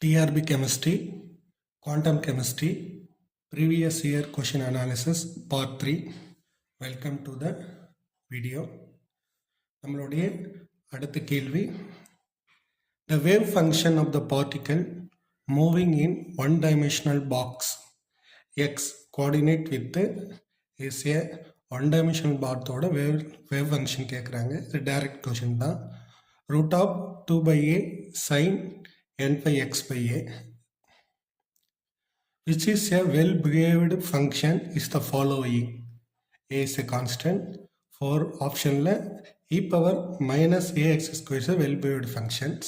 TRB Chemistry, Quantum Chemistry, Previous Year Question Analysis Part 3. Welcome to the video. நம்மளுடைய அடுத்த கேள்வி, the wave function of the particle moving in one-dimensional box x coordinate with is a one-dimensional box-ஓட wave function கேட்குறாங்க. இது direct question தான். root of 2 by a sin n by x by a, which is a well-behaved function is the following. A is a constant. For option e power minus ax square is a well-behaved functions.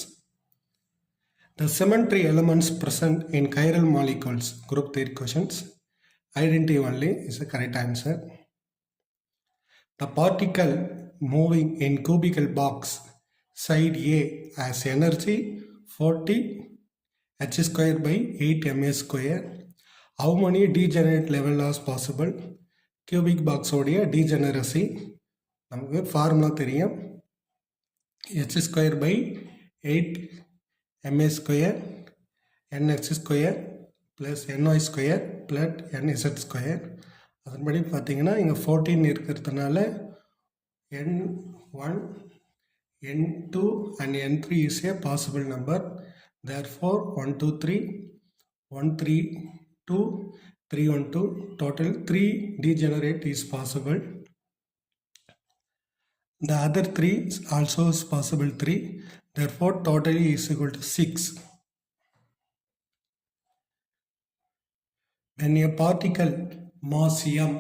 The symmetry elements present in chiral molecules, group theory questions. Identity only is the correct answer. The particle moving in cubical box side A has energy 40 h square by 8 ma square. How many degenerate level is possible? Cubic box உடைய degeneracy நமக்கு formula தெரியும். h square by 8 ma square nx square plus ny square plus nz square. அதன்படி பார்த்தீங்கன்னா இங்கே 14 இருக்கிறதுனால n1 n2 and n3 is a possible number. Therefore 1 2 3 1 3 2 3 1 2 total 3 degenerate is possible. The other 3 also is possible 3. Therefore totally is equal to 6. When a particle mass m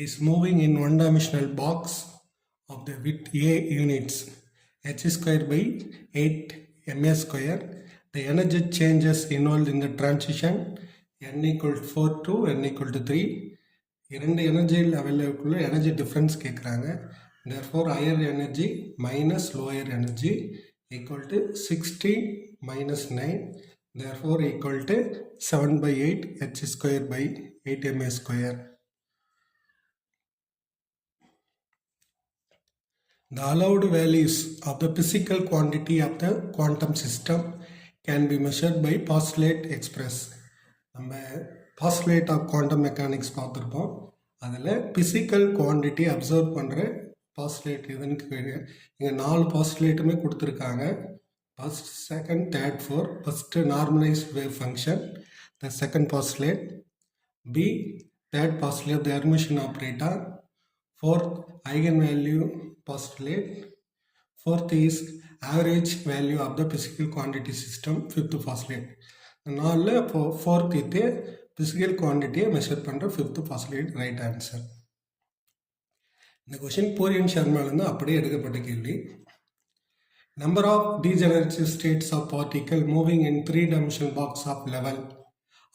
is moving in one-dimensional box of the width a units h square by 8 ma square, the energy changes involved in the transition n equal to 4 to n equal to 3. இரண்டு energy லெவலுக்குள்ள energy difference கேட்குறாங்க. therefore higher energy minus lower energy equal to 16 minus 9, therefore equal to 7 by 8 h square by 8 ma square. The allowed values of the physical quantity of the quantum system can be measured by postulate express. நம்ம postulate of quantum mechanics பார்த்துருப்போம். அதில் physical quantity observe பண்ணுற postulate இதுன்னு இங்கே 4 postulateமே கொடுத்துருக்காங்க. First, second, third, fourth. First normalized wave function, the second postulate. B, third postulate, the Hermitian operator. Fourth, eigenvalue postulate. Fourth is average value of the physical quantity system. Fifth postulate. நாலில் இப்போ fourth இது physical quantity measure பண்ணுற fifth postulate right answer. இந்த question Boolean சர்மாலேருந்து அப்படியே எடுக்கப்பட்ட கேள்வி. Number of degenerative states of particle moving in 3-dimensional box of level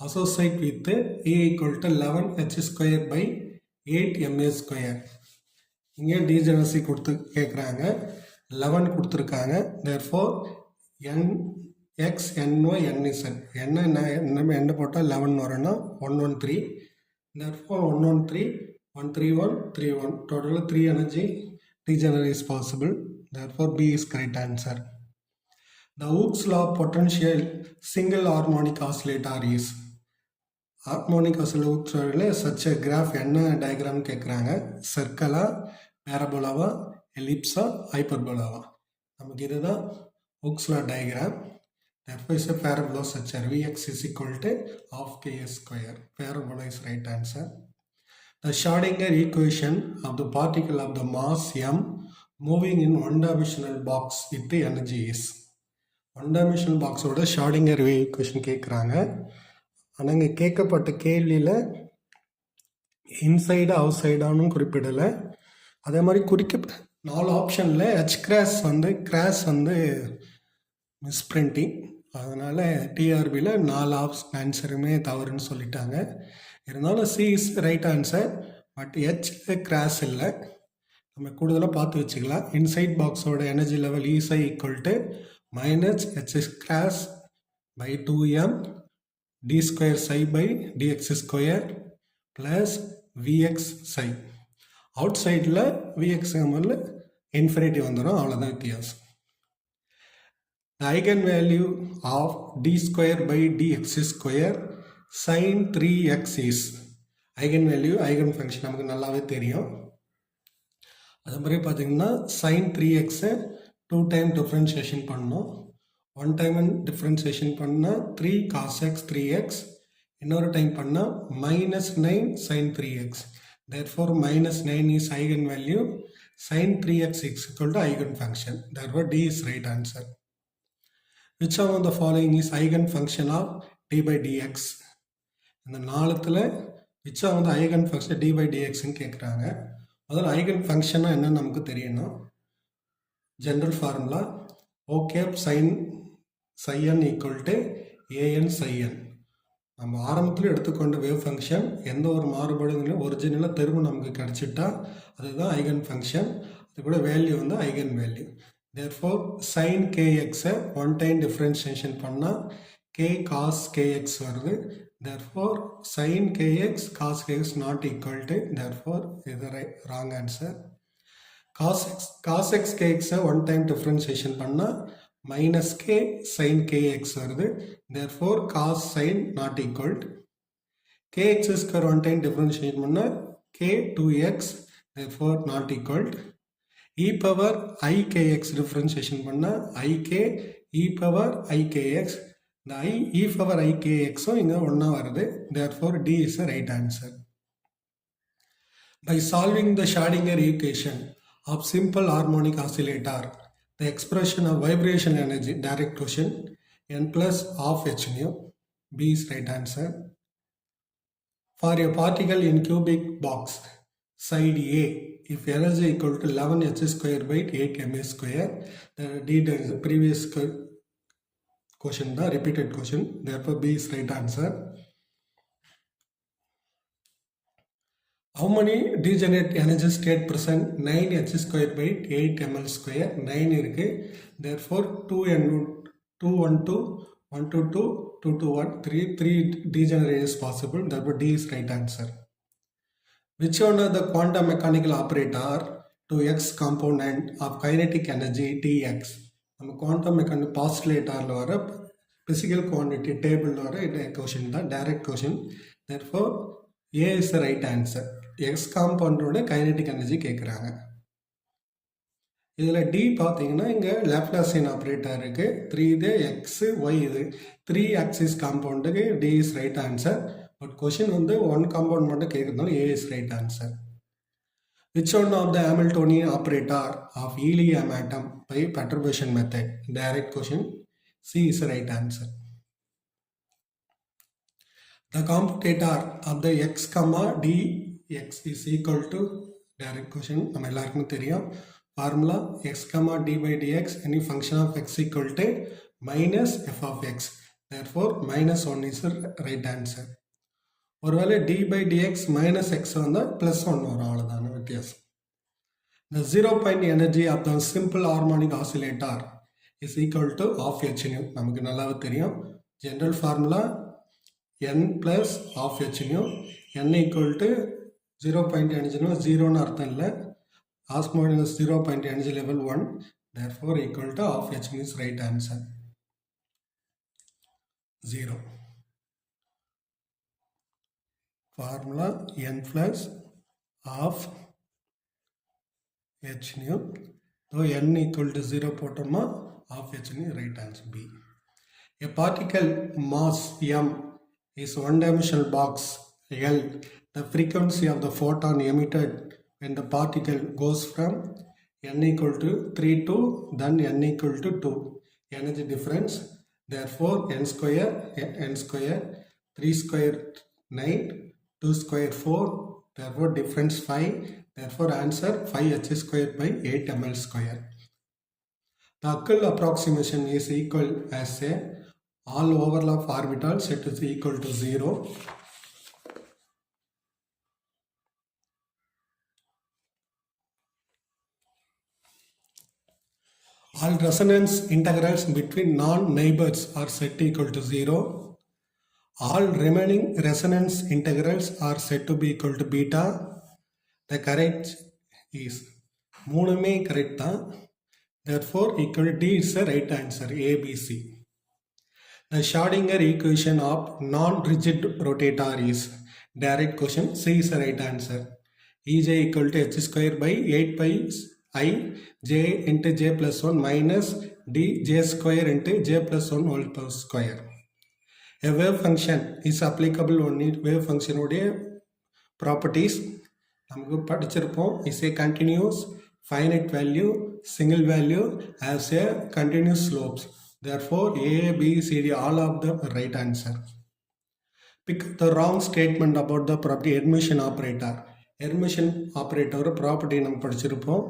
associate with A equal to 11 h square by 8 ma square. இங்கே degeneracy கொடுத்து கேட்குறாங்க, 11 கொடுத்துருக்காங்க. therefore n x ny nz என்ன போட்டால் 11 வரணும்னா 113. therefore 113 131 31 total 3 energy degenerate is possible. Therefore B is correct answer. The Hooke's law of potential single harmonic oscillator is harmonic oscillator such a graph என்ன diagram கேட்குறாங்க, சர்க்கிளா பேரபோலாவா எலிப்ஸா ஹைப்பர்போலாவா. நமக்கு இதுதான் Hooke's law diagram. Therefore is a parabola such as Vx is equal to half ks square. Parabola is right answer. The Schrödinger equation of the particle of the mass m moving in one-dimensional box with the energy is. one-dimensional box ஓட Schrödinger equation கேட்குறாங்க. ஆனால் இங்கே கேட்கப்பட்ட கேள்வியில் inside out சைடானும் குறிப்பிடலை. அதே மாதிரி 4 ஆப்ஷனில் H cross வந்து மிஸ்பிரிண்டிங். அதனால் டிஆர்பியில் 4 ஆன்சருமே தவறுன்னு சொல்லிட்டாங்க. இருந்தாலும் C is right answer. But H cross இல்லை, நம்ம கூடுதலாக பார்த்து வச்சுக்கலாம். இன்சைட் பாக்ஸோட energy level is equal to minus H cross by 2m d square psi by dx square plus Vx psi. அவுட் சைடில் விஎக்ஸ் இன்ஃபினிட்டி வந்துடும், அவ்வளோதான் வித்தியாசம். The eigenvalue of d square by dx square sin 3x is eigenvalue eigen function நமக்கு நல்லாவே தெரியும். அது மாதிரி பார்த்தீங்கன்னா sin 3x 2 டைம் டிஃப்ரென்ஷியேஷன் பண்ணணும். 1 டைம் டிஃப்ரென்ஷியேஷன் பண்ணால் 3 cos x 3x, இன்னொரு டைம் பண்ணால் -9 sin 3x. Therefore minus 9 is eigenvalue, sin 3x is equal to eigenfunction. Therefore D is right answer. Which of the following is eigenfunction of d by dx? இந்த நாலுத்தில் which of the eigenfunction d by dx ன்னு கேட்குறாங்க. முதல்ல eigenfunction என்னன்னு நமக்கு தெரியணும். General formula O cap sin psi n equal to an psi n. நம்ம ஆரம்பத்தில் எடுத்துக்கொண்ட வேவ் ஃபங்க்ஷன் எந்த ஒரு மாறுபாடும் ஒரிஜினலாக திரும்ப நமக்கு கிடச்சிட்டா அதுதான் ஐகன் ஃபங்க்ஷன். அது கூட வேல்யூ வந்து ஐகன் வேல்யூ. தேர்ஃபோர் சைன் கேஎக்ஸை 1 டைம் டிஃப்ரென்ஷியேஷன் பண்ணால் கே காஸ் கேஎக்ஸ் வருது. Therefore sine KX cos KX not equal to, therefore இது ராங் ஆன்சர். காஸ் எக்ஸ் கேஎக்ஸை 1 டைம் டிஃப்ரென்ஷியேஷன் பண்ணால் minus k sin kx வருது. therefore cos sin not equal to kx square 1 time differentiate பண்ணா k 2x, therefore not equal to e power I kx differentiation பண்ணா ik e power I kx. இந்த I e power I kx இங்க ஒண்ணா வருது. therefore D is the right answer. By solving the Schrödinger equation of simple harmonic oscillator, the expression of vibration energy, direct question, n plus half h nu. B is right answer. For a particle in cubic box, side A, if energy equal to 11 h square by 8 m square, the D is the previous question, the repeated question. Therefore, B is right answer. How many degenerate energy state present? 9 h square by 8 ml square. 9 இருக்கு. Therefore 212, 122, 221, 3 degenerate is possible. Therefore D is right answer. Which one of the quantum mechanical operator to x component of kinetic energy Tx? நம்ம quantum mechanical postulatorல வர physical quantity table வர question தான், direct question. Therefore A is the right answer. X காம்பவுண்டோட kinetic energy கேட்குறாங்க. இதில் D பார்த்தீங்கன்னா இங்கே Laplacian operator இருக்குது. 3 இது எக்ஸ் ஒய் இது 3 ஆக்சிஸ் காம்பவுண்டுக்கு D is right answer. But question வந்து 1 காம்பவுண்ட் மட்டும் கேட்குறதுனால A is right answer. Which one of the Hamiltonian operator of helium atom by perturbation method? Direct question. C is right answer. The commutator of the x comma dx is equal to, direct question நம்ம எல்லாருக்கும் தெரியும் formula x comma d by dx any function of x equal to minus f of x. therefore minus 1 is the right answer. ஒருவேளை d by dx minus x வந்தால் plus 1 வரும், அவ்வளோதான வித்தியாசம். The 0 point energy of the simple harmonic oscillator is equal to half h nu. நமக்கு நல்லாவே தெரியும். General formula n plus half h nu. n equal to 0 point energy nu 0 ன்னு அர்த்தம் இல்லை. Osmosis 0 point energy level 1. therefore equal to half h nu is right answer. 0. Formula n plus half h nu. So n equal to 0 போட்டோமா half h nu right answer. B. A particle mass m is one-dimensional box L. The frequency of the photon emitted when the particle goes from n equal to 3 to then n equal to 2. Energy difference. Therefore n square, 3 square 9, 2 square 4. Therefore difference 5. Therefore answer 5h square by 8 ml square. The Huckel approximation is equal as a all overlap orbital set is equal to 0. All resonance integrals between non-neighbors are set equal to 0. All remaining resonance integrals are set to be equal to beta. The correct is மூணுமே correct தான். Therefore, equal D is the right answer, A, B, C. The Schrodinger equation of non-rigid rotator is direct question. C is the right answer. Ej equal to h square by 8 pi I j into j plus 1 minus d j square into j plus 1 whole power square. A wave function is applicable only wave function உடைய properties நமக்கு படிச்சிருப்போம். is a continuous finite value single value has a continuous slopes. Therefore, A, B, C, D all of the right answer. Pick the wrong statement about the property Hermitian operator. Hermitian operator property நம்ம படிச்சிருப்போம்.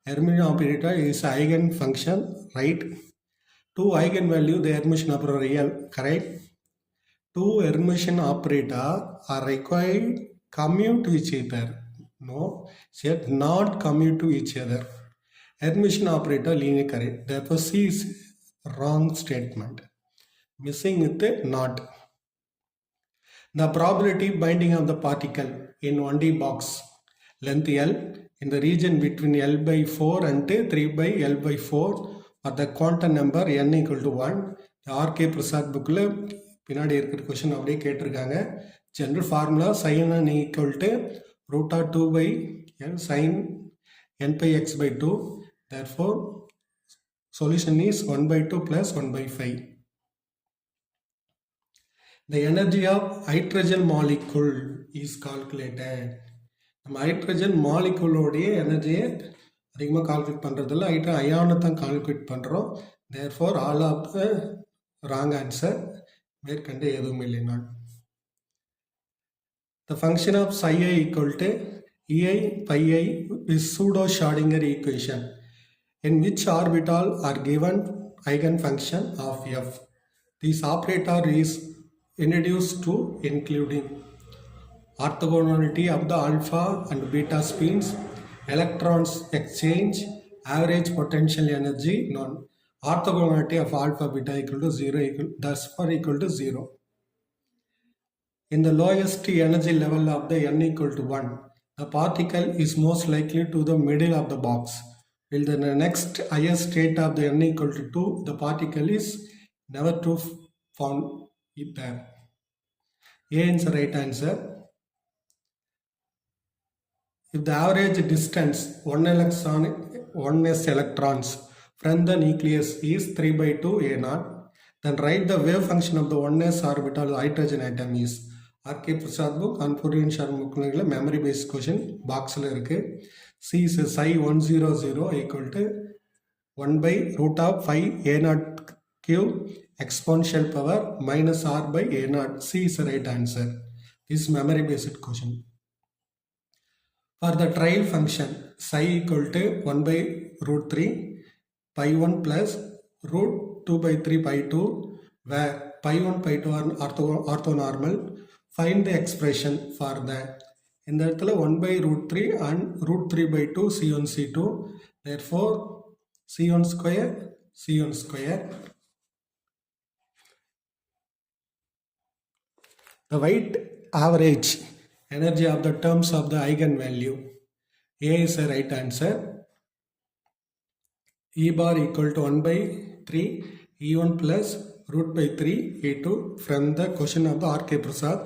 Hermitian operator is eigen function, right? Two eigenvalue the Hermitian operator real, correct? Two Hermitian operator are required commute to each other. No, yet not commute to each other. Hermitian operator linear correct. Therefore, C is wrong statement. Missing with the not. The probability binding of the particle in 1D box length L in the region between L by 4 and 3 by L by 4 for the quantum number n equal to 1. The R.K. Prasad bookல பின்னாடி இருக்கிற question அப்படியே கேட்டிருக்காங்க. General formula sin n equal to root of 2 by n sin n by x by 2. Therefore, solution is 1 by 2 plus 1 by 5. The energy of hydrogen molecule is calculated. நம்ம hydrogen மாலிகுலோடைய எனர்ஜியை அதிகமாக calculate பண்ணுறதில்ல, அயானை தான் calculate பண்ணுறோம். Therefore all of the wrong answer. மேற்கண்டு எதுவும் இல்லை. நான் the function of psi I equal to ei pi I is pseudo Schrodinger equation in which orbital are given eigenfunction of f. This operator is introduced to including orthogonality of the alpha and beta spins, electrons exchange, average potential energy, non orthogonality of alpha beta equal to 0 thus far equal to 0. In the lowest energy level of the n equal to 1, the particle is most likely to the middle of the box. While the next highest state of the n equal to 2, the particle is never to found there. A is the right answer. If the average distance 1s electrons from the nucleus is 3 by 2 a0, then write the wave function of the 1s orbital hydrogen atom is. R.K. Prasad book and Purian Sharma book memory based question boxல இருக்கு. C is psi 100 equal to 1 by root of 5 a0 cube exponential power minus r by a0. C is the right answer. This is memory based question. For the trial function psi equal to 1 by root 3 pi 1 plus root 2 by 3 pi 2 where pi 1 pi 2 are orthonormal. Find the expression for that. இந்த இடத்துல 1 by root 3 and root 3 by 2 c1 c2. Therefore, c1 square c1 square. The weight average energy of the terms of the eigenvalue. A is the right answer. E bar equal to 1 by 3 E1 plus root by 3 E2 from the question of the R.K. Prasad.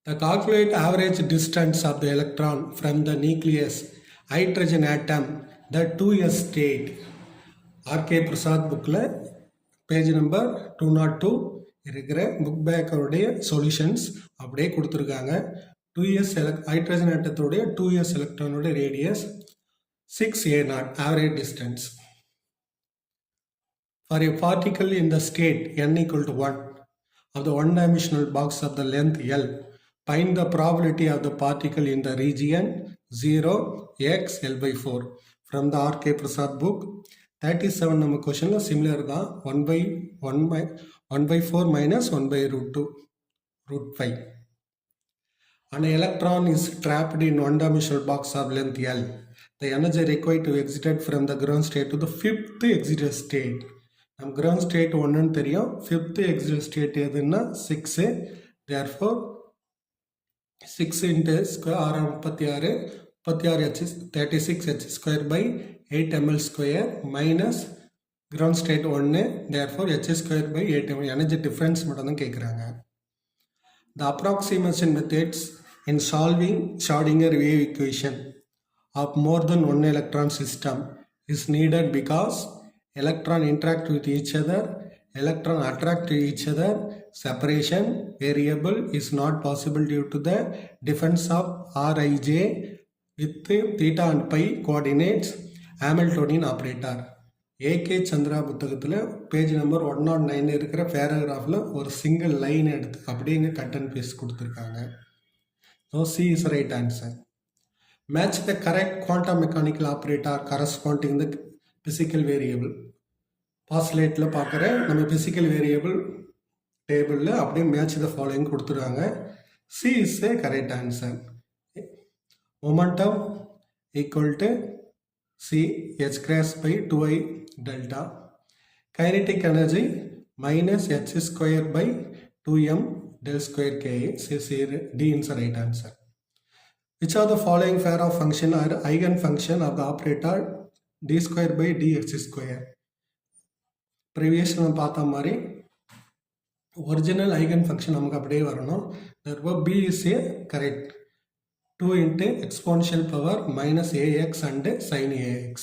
The calculate average distance of the electron from the nucleus hydrogen atom the 2s state. R.K. Prasad bookல page number 202 இருக்கிற book பேக்கருடைய solutions அப்படியே கொடுத்துருக்காங்க. 2s hydrogen ஆட்டத்தோடைய 2s எலக்ட்ரானோட radius 6a0 average distance. For a particle in the state n equal to 1 of the one-dimensional box of the length L, find the probability of the particle in the region 0 x L by 4 from the R.K. Prasad book. 37 நம்ம கொஸ்டின்ல similar தான். 1 by 4 minus 1 by root 5. An electron is trapped in one-dimensional box of length L. The energy required to exit from the ground state to the fifth exit state. நம்ம ground state 1 தெரியும். fifth exit state எதுன்னா 6. Therefore 6 into square 36 36 h square by 8 ml square minus ground state 1, therefore h square by 8 ml energy difference மட்டும் தான் கேட்குறாங்க. The approximation methods in solving Schrödinger wave equation of more than one electron system is needed because electron interact with each other, electron attract to each other, separation variable is not possible due to the difference of Rij with theta and pi coordinates, Hamiltonian operator. AK Chandra புத்தகத்தில் page number 109 இருக்கிற பேராகிராஃபில் ஒரு single line எடுத்து அப்படியே இங்கே cut and paste கொடுத்துருக்காங்க. So C is right answer. Match the correct quantum mechanical operator corresponding the physical variable. பாஸ்லேட்டில் பார்க்குற நம்ம பிசிக்கல் வேரியபிள் டேபிளில் அப்படியே மேட்ச் த ஃபாலோயிங் கொடுத்துருக்காங்க. C is A correct answer. Momentum equal to C h cross by 2i delta. Kinetic energy minus h square by 2m del square k. D is the right answer. Which of the following pair of function are eigenfunction of the operator d square by dx square? Previous நம்ம பார்த்த மாதிரி original eigenfunction நமக்கு அப்படியே வரணும். therefore B is a correct. 2 into exponential power minus ax and sin ax.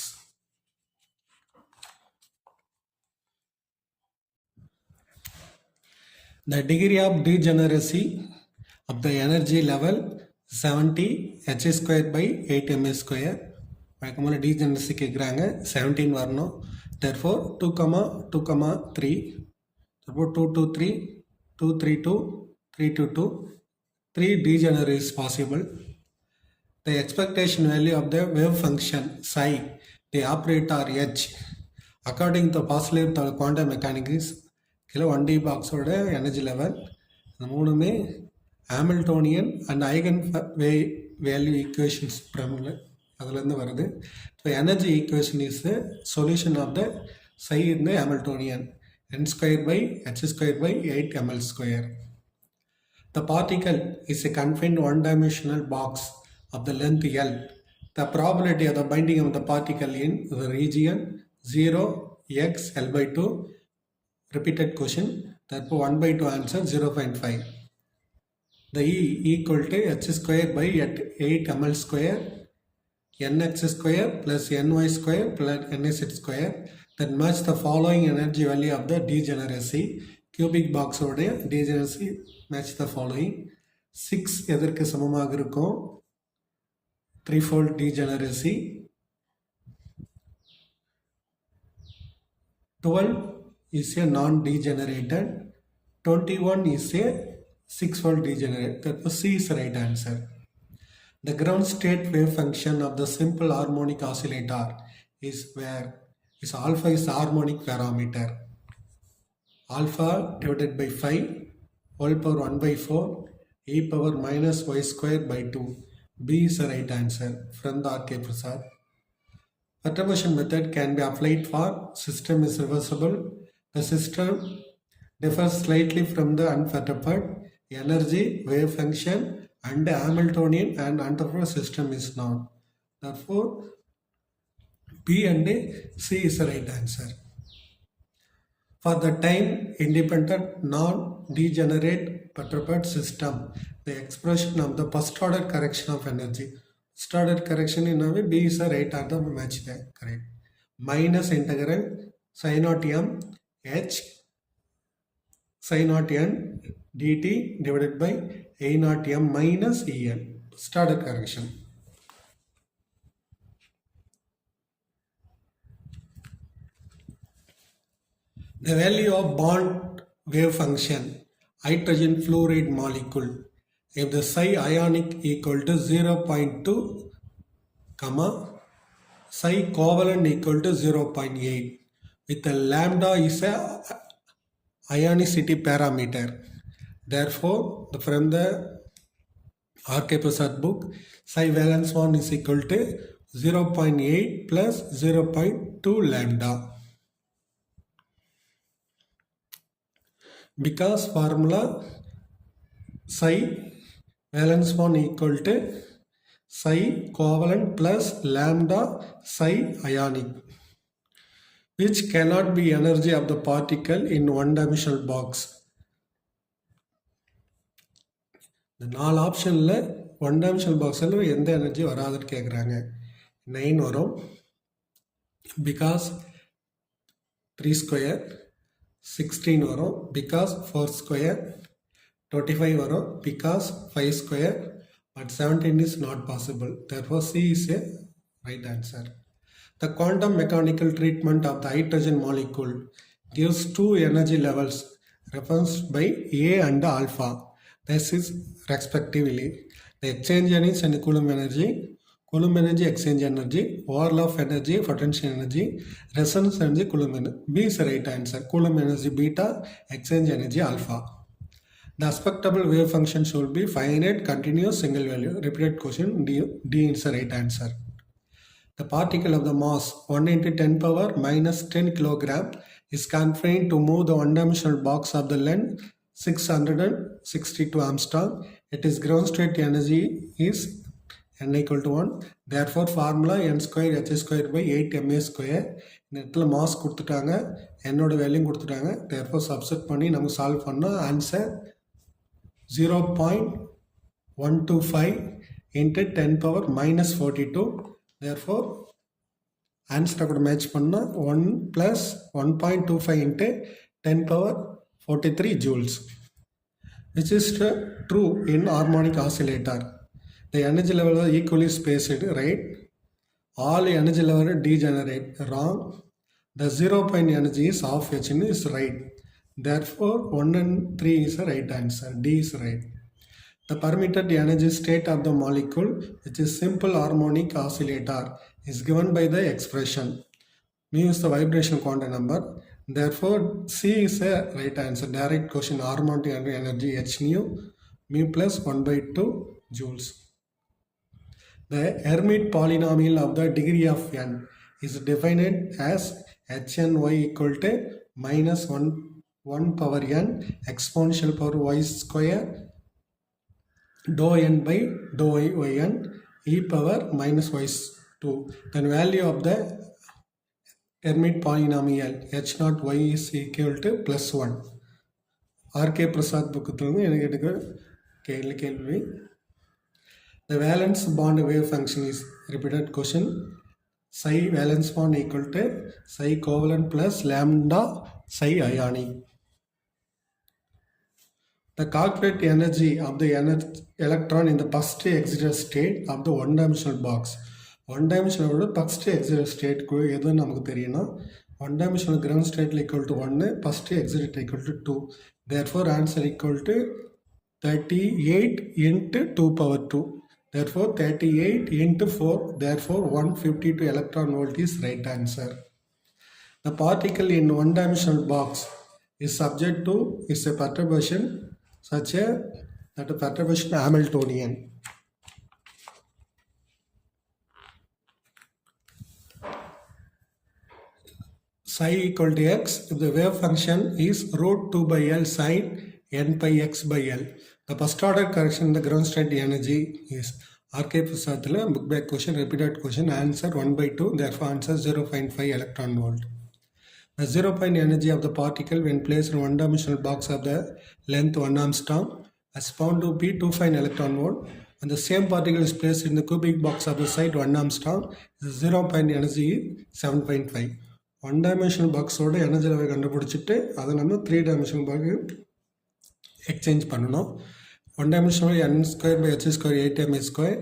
The degree of degeneracy of the energy level 70 h square by 8 m square. வழக்கமான degeneracy கேட்குறாங்க, 17 வரணும். therefore 2, 2, 3. therefore 2, 2, 3, 2, 3, 2, 3, 2, 2. 3 degeneracy is possible. The expectation value of the wave function psi, the operator h, according to postulate of quantum mechanics, 1D box ஓட energy level மூணுமே Hamiltonian and eigenvalue equations அதுலேருந்து வருது. So energy equation is the solution of the psi in the Hamiltonian n square by h square by 8 ml square. The particle is a confined one-dimensional box of the length L. The probability of the binding of the particle in the region 0, x, L by 2. Repeated question. Therefore 1 by 2 answer 0.5. The E equal to h square by 8 ml square, nx square plus ny square plus ns square. Then match the following energy value of the degeneracy. Cubic box ஓட degeneracy match the following. 6 எதற்கு சமமாக இருக்கும்? 3-fold degeneracy. 12 is a non-degenerated. 21 is a 6-fold degenerated. Therefore C is the right answer. The ground state wave function of the simple harmonic oscillator is where is alpha is the harmonic parameter. Alpha divided by 5 whole power 1 by 4 e power minus y square by 2. B is the right answer from the R.K. Prasad. Perturbation method can be applied for system is reversible. The system differs slightly from the unperturbed. Energy, wave function and Hamiltonian and unperturbed system is known. Therefore, B and C is the right answer. For the time independent non-degenerate perturbed system, the expression of the first order correction of energy. First order correction in a way B is the right answer, match the correct. Minus integral sin naught m h sin naught n dt divided by a naught m minus en. First order correction. The value of bond wave function hydrogen fluoride molecule if the psi ionic equal to 0.2, psi covalent equal to 0.8 with the lambda is a ionicity parameter. Therefore, from the R.K. Prasad book, psi valence bond is equal to 0.8 plus 0.2 lambda. Because formula psi valence bond equal to psi covalent plus lambda psi ionic, which cannot be energy of the particle in one-dimensional box. இந்த 4 ஆப்ஷனில் one dimensional பாக்ஸில் எந்த energy வராதுன்னு கேட்குறாங்க. 9 வரும் because 3 square, 16 வரும் because 4 square, 25 வரும் because 5 square, but 17 is not possible. Therefore, C is a right answer. The quantum mechanical treatment of the hydrogen molecule gives two energy levels referenced by A and alpha. This is respectively the exchange energy and Coulomb energy, exchange energy, overlap energy, potential energy, resonance energy, Coulomb energy. B is the right answer. Coulomb energy beta, exchange energy alpha. The expectable wave function should be finite, continuous, single value. Repeated question, D is the right answer. The particle of the mass 1 into 10 power minus 10 kilogram is confined to move the one-dimensional box of the length 662 Armstrong. It is ground state energy is n equal to 1. Therefore, formula n square h square by 8 ma square. இந்த இடத்துல mass கொடுத்துட்டாங்க, என்னோட value கொடுத்துட்டாங்க. therefore substitute பண்ணி நம்ம solve பண்ணால் answer 0.125 into 10 power minus 42. Therefore, answer கூட match பண்ணால் 1 plus 1.25 into 10 power 43 joules, which is true in harmonic oscillator. The energy level is equally spaced, right? All energy level degenerate, wrong. The 0 point energy is half h is right. Therefore, 1 and 3 is the right answer. D is right. The permitted energy state of the molecule, which is simple harmonic oscillator, is given by the expression. Mu is the vibrational quantum number. Therefore, C is the right answer. Direct question, harmonic energy h mu plus 1 by 2 joules. The Hermite polynomial of the degree of n is defined as hny equal to minus 1 power n exponential power y square dou n by dou yn e power minus y2. Then value of the Hermite polynomial h naught y is equal to plus 1. R.K. Prasad புக்கத்திலிருந்து எனக்கு எடுக்க கேள்வி. The valence bond wave function is repeated question. Psi valence bond equal to psi covalent plus lambda psi ionic. The calculate energy of the electron in the first excited state of the one-dimensional box. One-dimensional first excited state எது நமக்கு தெரியும்னா one-dimensional ground state equal to 1, first excited equal to 2. Therefore, answer equal to 38 into 2 power 2. Therefore, 38 into 4. Therefore, 152 electron volt is right answer. The particle in one-dimensional box is subject to a perturbation such that a perturbation Hamiltonian. Psi equal to x if the wave function is root 2 by L sin n pi x by L. The first order correction in the ground state energy is R.K. Prasadla book back question, repeated question, answer 1 by 2. Therefore, answer 0.5 electron volt. The 0 point energy of the particle when placed in one-dimensional box of the length 1 Armstrong is found to be 25 electron volt. When the same particle is placed in the cubic box of the side 1 Armstrong, the 0 point energy is 7.5. One-dimensional box ஓட energy level கண்டுபிடிச்சிட்டு அதை நம்ம 3-dimensional box exchange பண்ணணும். ஒன்-dimensional n square by h square 8ma square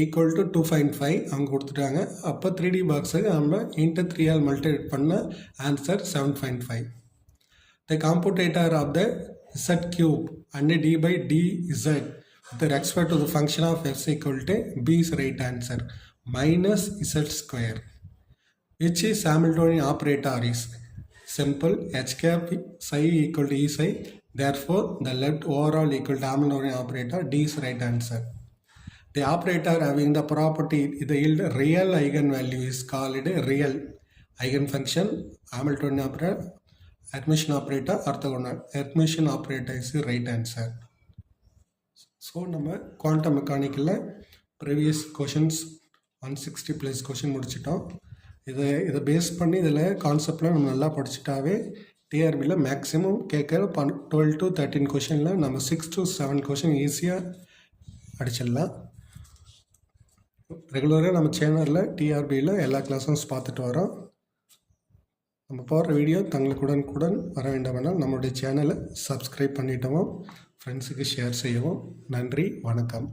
equal to 2.5 அவங்க கொடுத்துட்டாங்க. அப்போ 3D பாக்ஸுக்கு நம்ம இன்ட்டு 3 ஆல் மல்டிப்ளை பண்ண answer 7.5. The computator of the z cube and d by dz with respect to the function of f equal to b is right answer minus z square. Which is Hamiltonian operator is simple, h cap psi equal to e psi. Therefore, the left overall equal to Hamiltonian operator. D is right answer. The operator having the property the yield real eigenvalue is called a real eigenfunction. Hamiltonian operator, Hermitian operator, orthogonal. Hermitian operator is the right answer. So, நம்ம quantum mechanical previous questions 160 plus question முடிச்சிட்டோம். இதை base பண்ணி இதில் கான்செப்ட்லாம் நம்ம நல்லா படிச்சுட்டாவே டிஆர்பியில் maximum கேட்குற 12 to 13 கொஷினில் நம்ம 6 to 7 கொஷின் ஈஸியாக அடிச்சிடலாம். ரெகுலராக நம்ம சேனலில் டிஆர்பியில் எல்லா கிளாஸும் பார்த்துட்டு வரோம். நம்ம போடுற வீடியோ தங்களுக்கு உடனுக்குடன் வர வேண்டுமென்றால் நம்மளுடைய சேனலை சப்ஸ்கிரைப் பண்ணிட்டோம், ஃப்ரெண்ட்ஸுக்கு ஷேர் செய்யவும். நன்றி, வணக்கம்.